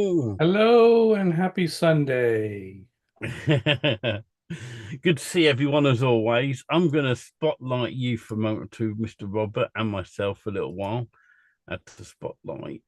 Hello. Hello and happy Sunday. Good to see everyone as always. I'm going to spotlight you for a moment or two, Mr. Robert, and myself for a little while. Add to the spotlight.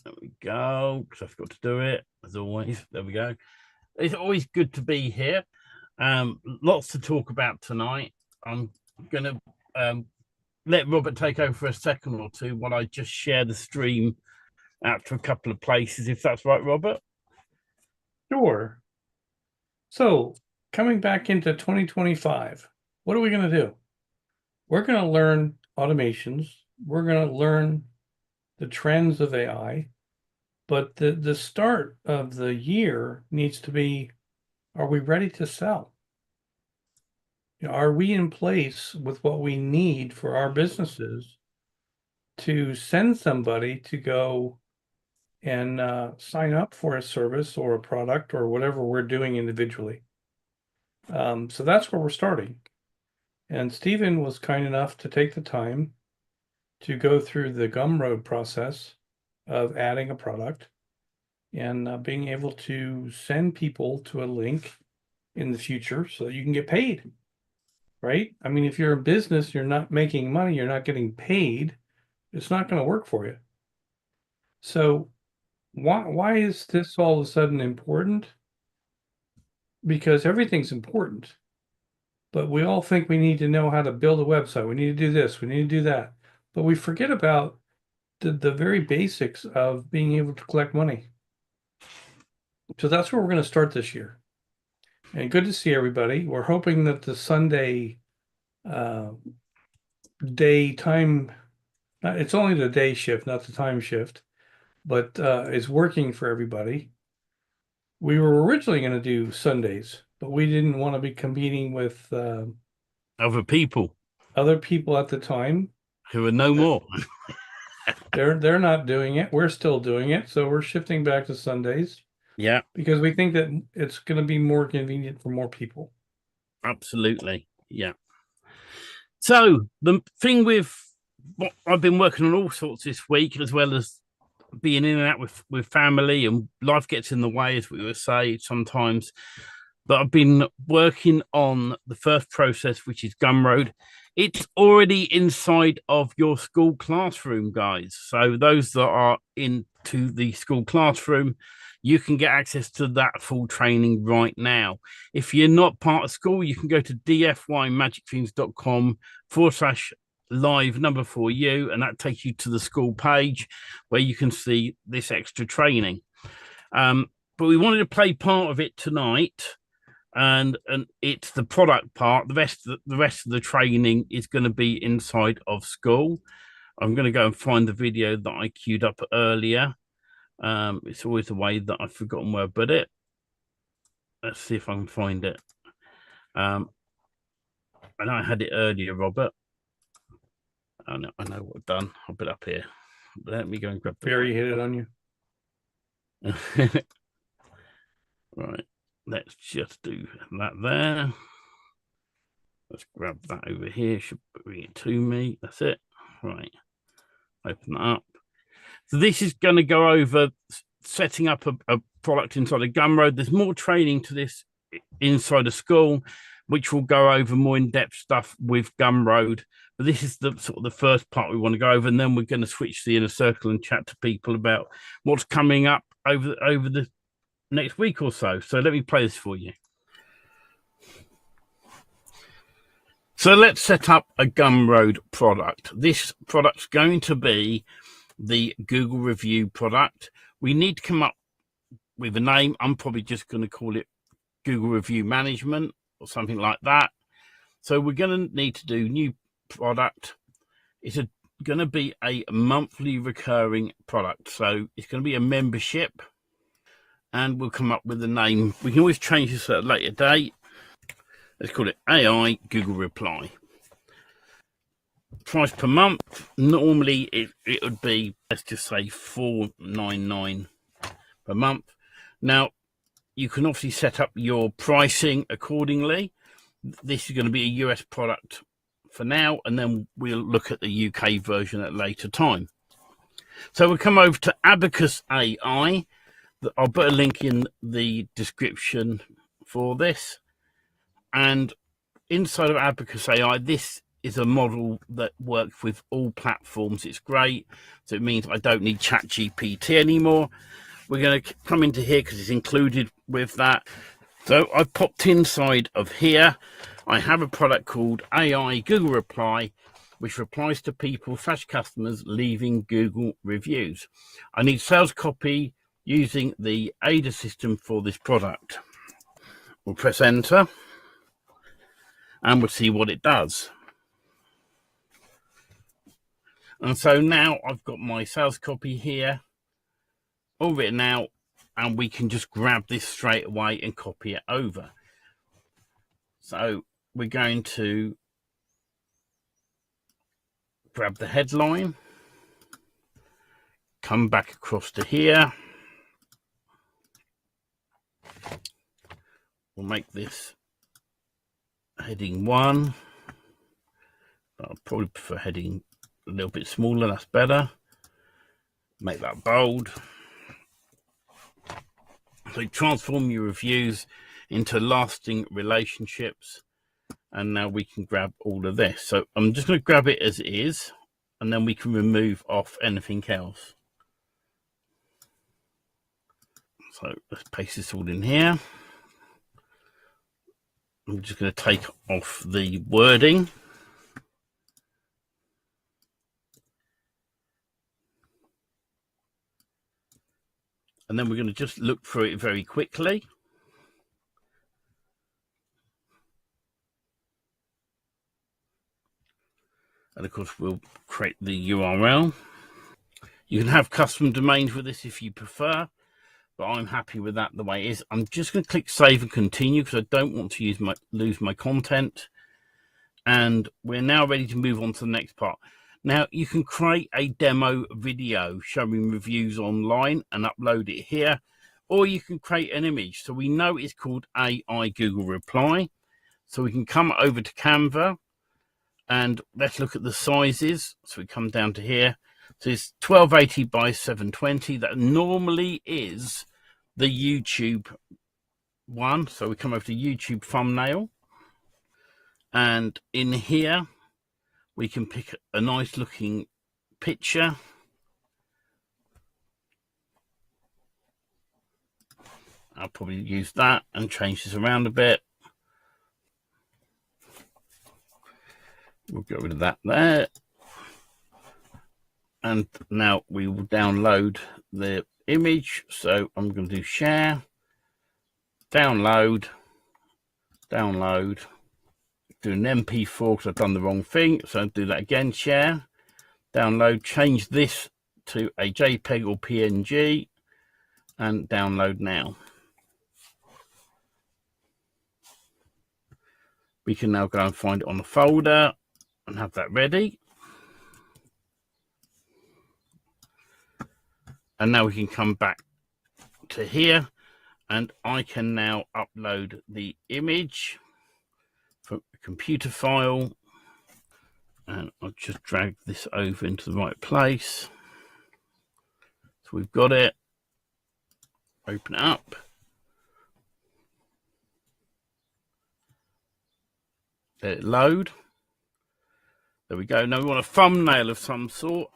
There we go. Because I forgot to do it, as always. There we go. It's always good to be here. Lots to talk about tonight. I'm going to let Robert take over for a second or two while I just share the stream out to a couple of places, if that's right, Robert. Sure. So, coming back into 2025, what are we going to do? We're going to learn automations. We're going to learn the trends of AI. But the start of the year needs to be, are we ready to sell? Are we in place with what we need for our businesses to send somebody to go and sign up for a service or a product or whatever we're doing individually? So that's where we're starting. And Stephen was kind enough to take the time to go through the Gumroad process of adding a product and being able to send people to a link in the future so that you can get paid, right? I mean, if you're a business, you're not making money, you're not getting paid, it's not going to work for you. So why is this all of a sudden important? Because everything's important. But we all think we need to know how to build a website. We need to do this, we need to do that. But we forget about the very basics of being able to collect money. So that's where we're going to start this year. And good to see everybody. We're hoping that the Sunday uh, time, it's only the day shift, not the time shift, but it's working for everybody. We were originally going to do Sundays, but we didn't want to be competing with Other people other people at the time. who are no more. They're not doing it. We're still doing it, so we're shifting back to Sundays Yeah, because we think that it's going to be more convenient for more people. absolutely. Yeah. So the thing with what I've been working on all sorts this week, as well as being in and out with family, and life gets in the way, as we would say sometimes. But I've been working on the first process, which is Gumroad. It's already inside of your school classroom, guys. So those that are into the school classroom, you can get access to that full training right now. If you're not part of school, you can go to dfymagicthings.com/live number for you, and that takes you to the school page where you can see this extra training. But we wanted to play part of it tonight, and it's the product part. The rest of the training is going to be inside of school. I'm going to go and find the video that I queued up earlier. It's always the way that I've forgotten where I put it. Let's see if I can find it. I know I had it earlier, Robert. I know what I've done. I'll put it up here. Let me go and grab the Barry hit it on you. Right. Let's just do that there. Let's grab that over here. Should bring it to me. That's it. Right. Open that up. So this is going to go over setting up a product inside of Gumroad. There's more training to this inside of school, which will go over more in-depth stuff with Gumroad. But this is the sort of the first part we want to go over, and then we're going to switch to the inner circle and chat to people about what's coming up over the next week or so. So let me play this for you. So let's set up a Gumroad product. This product's going to be the Google review product. We need to come up with a name. I'm probably just going to call it Google Review Management or something like that. So we're going to need to do new product. It's going to be a monthly recurring product. So it's going to be a membership, and we'll come up with a name. We can always change this at a later date. Let's call it AI Google Reply. Price per month. Normally it would be, let's just say, $4.99 per month. Now, you can obviously set up your pricing accordingly. This is going to be a US product for now, and then we'll look at the UK version at a later time. So we'll come over to Abacus AI. I'll put a link in the description for this. And inside of Abacus AI, this is a model that works with all platforms. It's great. So it means I don't need ChatGPT anymore. We're going to come into here because it's included with that. So I've popped inside of here. I have a product called AI Google Reply, which replies to people / customers leaving Google reviews. I need sales copy using the ADA system for this product. We'll press enter and we'll see what it does. And so now I've got my sales copy here all written out, and we can just grab this straight away and copy it over. So we're going to grab the headline, come back across to here. We'll make this heading 1. I'll probably prefer heading a little bit smaller, that's better. Make that bold. So transform your reviews into lasting relationships. And now we can grab all of this. So I'm just going to grab it as it is, and then we can remove off anything else. So let's paste this all in here. I'm just going to take off the wording. And then we're going to just look through it very quickly. And of course, we'll create the URL. You can have custom domains with this if you prefer, but I'm happy with that the way it is. I'm just going to click save and continue because I don't want to lose my content. And we're now ready to move on to the next part. Now you can create a demo video showing reviews online and upload it here, or you can create an image. So we know it's called AI Google Reply. So we can come over to Canva and let's look at the sizes. So we come down to here. So it's 1280 by 720. That normally is the YouTube one. So we come over to YouTube thumbnail. And in here, we can pick a nice looking picture. I'll probably use that and change this around a bit. We'll get rid of that there. And now we will download the image. So I'm going to do share, download, do an MP4 because I've done the wrong thing. So I'll do that again, share, download, change this to a JPEG or PNG and download now. We can now go and find it on the folder and have that ready. And now we can come back to here and I can now upload the image from a computer file. And I'll just drag this over into the right place. So we've got it. Open it up. Let it load. There we go. Now we want a thumbnail of some sort.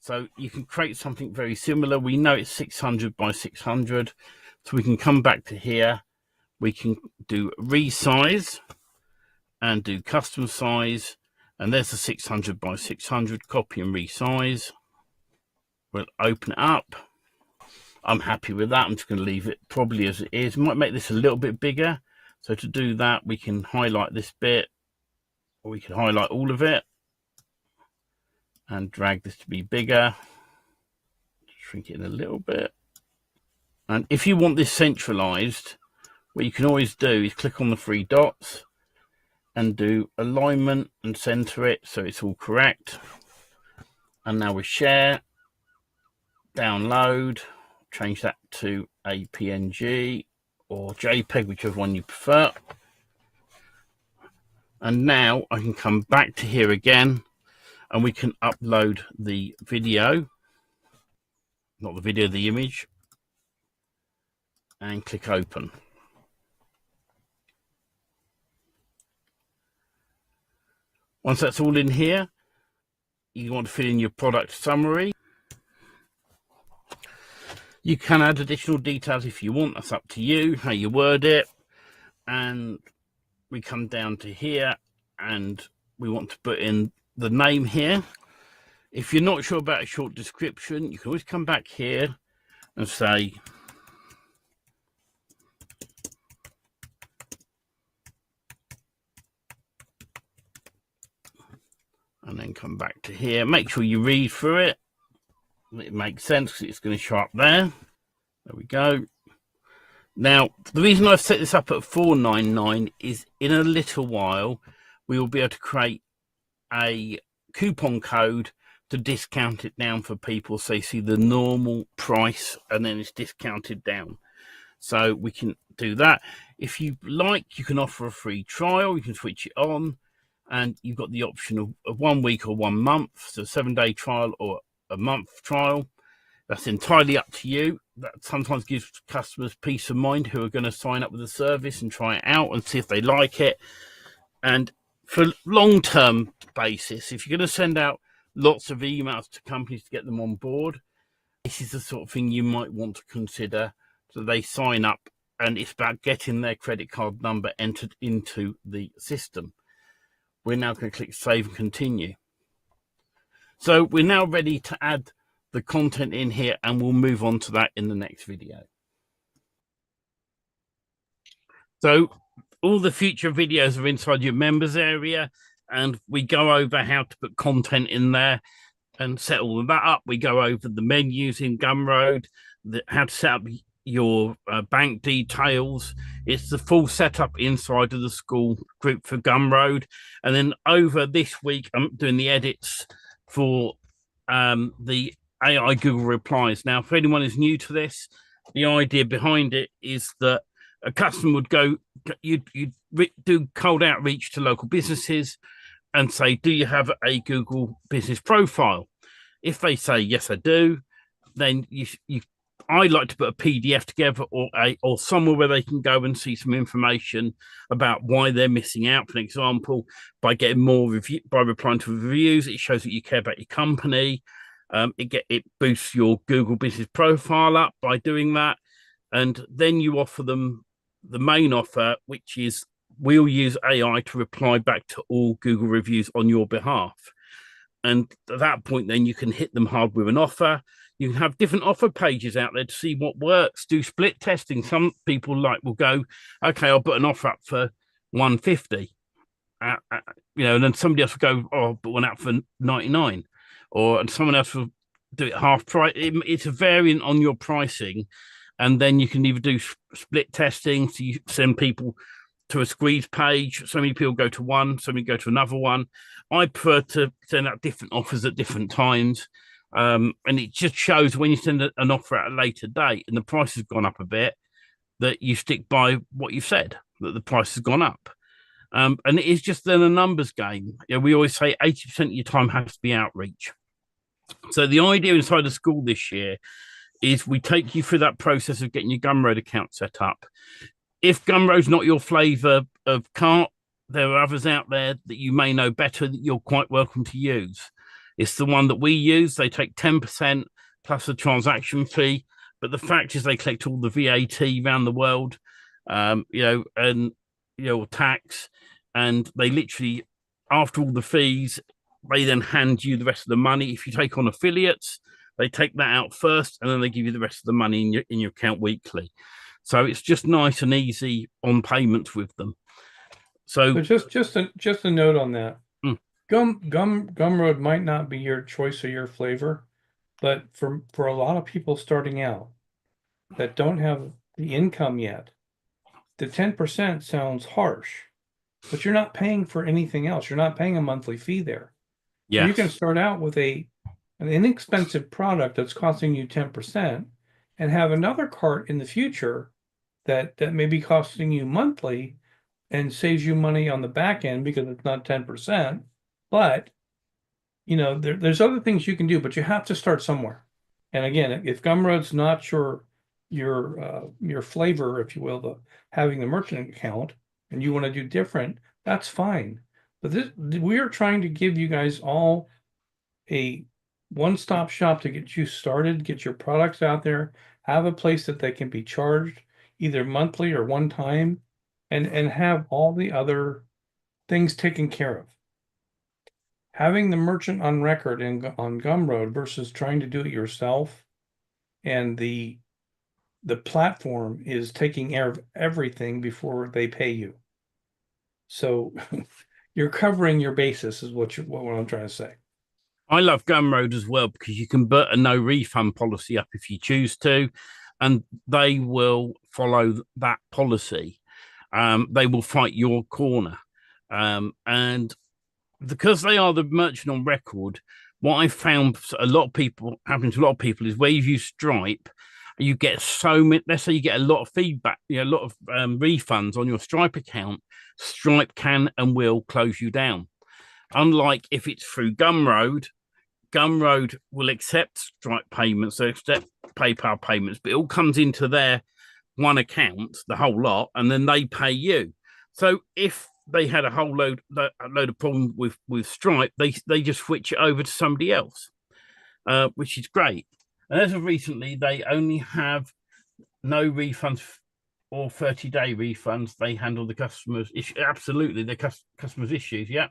So you can create something very similar. We know it's 600 by 600. So we can come back to here. We can do resize and do custom size. And there's the 600 by 600. Copy and resize. We'll open it up. I'm happy with that. I'm just going to leave it probably as it is. Might make this a little bit bigger. So to do that, we can highlight this bit. Or we can highlight all of it. And drag this to be bigger. Shrink it in a little bit. And if you want this centralized, what you can always do is click on the 3 dots and do alignment and center it so it's all correct. And now we share, download, change that to a PNG or JPEG, whichever one you prefer. And now I can come back to here again and we can upload the video, not the video, the image. and click open. Once that's all in here, you want to fill in your product summary. You can add additional details if you want. That's up to you, how you word it. And we come down to here and we want to put in the name here. If you're not sure about a short description, you can always come back here and say, and then come back to here. Make sure you read through it. It makes sense because it's going to show up there. There we go. Now, the reason I've set this up at $4.99 is in a little while, we will be able to create a coupon code to discount it down for people. So you see the normal price and then it's discounted down. So we can do that. If you like, you can offer a free trial. You can switch it on and you've got the option of 1 week or 1 month. So 7-day trial or a month trial. That's entirely up to you. That sometimes gives customers peace of mind who are going to sign up with the service and try it out and see if they like it. And for long-term basis, if you're going to send out lots of emails to companies to get them on board, this is the sort of thing you might want to consider. So they sign up and it's about getting their credit card number entered into the system. We're now going to click Save and Continue. So we're now ready to add the content in here and we'll move on to that in the next video. So all the future videos are inside your members area and we go over how to put content in there and set all of that up. We go over the menus in Gumroad, how to set up your bank details. It's the full setup inside of the school group for Gumroad. And then over this week, I'm doing the edits for the AI Google replies. Now, if anyone is new to this, the idea behind it is that a customer would go, you'd do cold outreach to local businesses and say, do you have a Google business profile? If they say, yes, I do, then I like to put a PDF together or somewhere where they can go and see some information about why they're missing out. For example, by getting more review, by replying to reviews, it shows that you care about your company. It boosts your Google business profile up by doing that. And then you offer them the main offer, which is we'll use AI to reply back to all Google reviews on your behalf. And at that point, then you can hit them hard with an offer. You can have different offer pages out there to see what works, do split testing. Some people will go, okay, I'll put an offer up for 150, and then somebody else will go, oh, I'll put one out for 99, and someone else will do it half price. It's a variant on your pricing. And then you can either do split testing. So you send people to a squeeze page. So many people go to one, so many go to another one. I prefer to send out different offers at different times. And it just shows when you send an offer at a later date and the price has gone up a bit, that you stick by what you said, that the price has gone up. And it is just then a numbers game. We always say 80% of your time has to be outreach. So the idea inside the school this year is we take you through that process of getting your Gumroad account set up. If Gumroad's not your flavour of cart, there are others out there that you may know better that you're quite welcome to use. It's the one that we use. They take 10% plus a transaction fee, but the fact is they collect all the VAT around the world, tax, and they literally, after all the fees, they then hand you the rest of the money. If you take on affiliates, they take that out first, and then they give you the rest of the money in your account weekly. So it's just nice and easy on payments with them. So just a note on that. Gumroad might not be your choice or your flavor, but for a lot of people starting out that don't have the income yet, the 10% sounds harsh, but you're not paying for anything else. You're not paying a monthly fee there. Yeah, so you can start out with an inexpensive product that's costing you 10% and have another cart in the future that may be costing you monthly and saves you money on the back end because it's not 10%. But there's other things you can do, but you have to start somewhere. And again, if Gumroad's not your your flavor, if you will, the having the merchant account, and you want to do different, that's fine. But we are trying to give you guys all a one-stop shop to get you started, get your products out there, have a place that they can be charged either monthly or one time, and have all the other things taken care of. Having the merchant on record on Gumroad versus trying to do it yourself, and the platform is taking care of everything before they pay you. So you're covering your basis is what I'm trying to say. I love Gumroad as well because you can put a no refund policy up if you choose to, and they will follow that policy. They will fight your corner. And because they are the merchant on record, what I found a lot of people happening to a lot of people is where you use Stripe, you get so many. Let's say you get a lot of feedback, a lot of refunds on your Stripe account. Stripe can and will close you down. Unlike if it's through Gumroad, Gumroad will accept Stripe payments, they accept PayPal payments, but it all comes into their one account, the whole lot, and then they pay you. So if they had a load of problem with Stripe, they just switch it over to somebody else, which is great. And as of recently, they only have no refunds or 30-day refunds. They handle the customers' issue. Absolutely, the customers' issues. Yeah.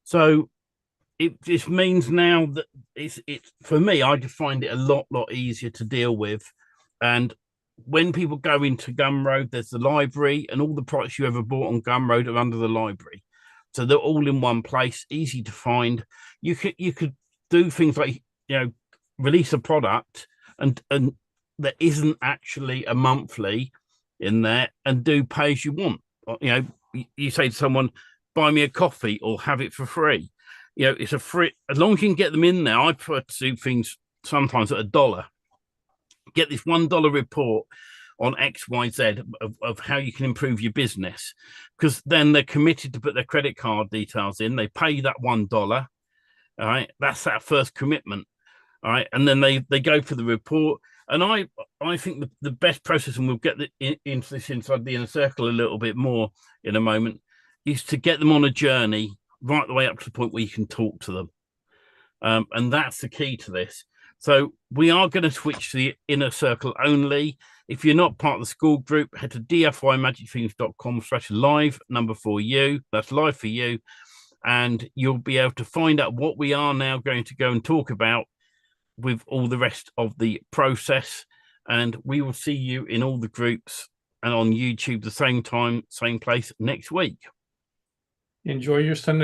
So it just means now that it's for me, I just find it a lot easier to deal with. And when people go into Gumroad, there's the library, and all the products you ever bought on Gumroad are under the library. So they're all in one place, easy to find. You could do things like release a product and there isn't actually a monthly in there, and do pay as you want. You say to someone, buy me a coffee or have it for free. It's a free, as long as you can get them in there. I prefer to do things sometimes at $1. Get this $1 report on XYZ of how you can improve your business, because then they're committed to put their credit card details in. They pay that $1. All right, that's that first commitment. All right, and then they go for the report. And I think the best process, and we'll get into this inside the inner circle a little bit more in a moment, is to get them on a journey right the way up to the point where you can talk to them. And that's the key to this. So we are going to switch to the inner circle only. If you're not part of the school group, head to dfymagicthings.com/live for you. That's live for you. And you'll be able to find out what we are now going to go and talk about with all the rest of the process. And we will see you in all the groups and on YouTube the same time, same place next week. Enjoy your Sunday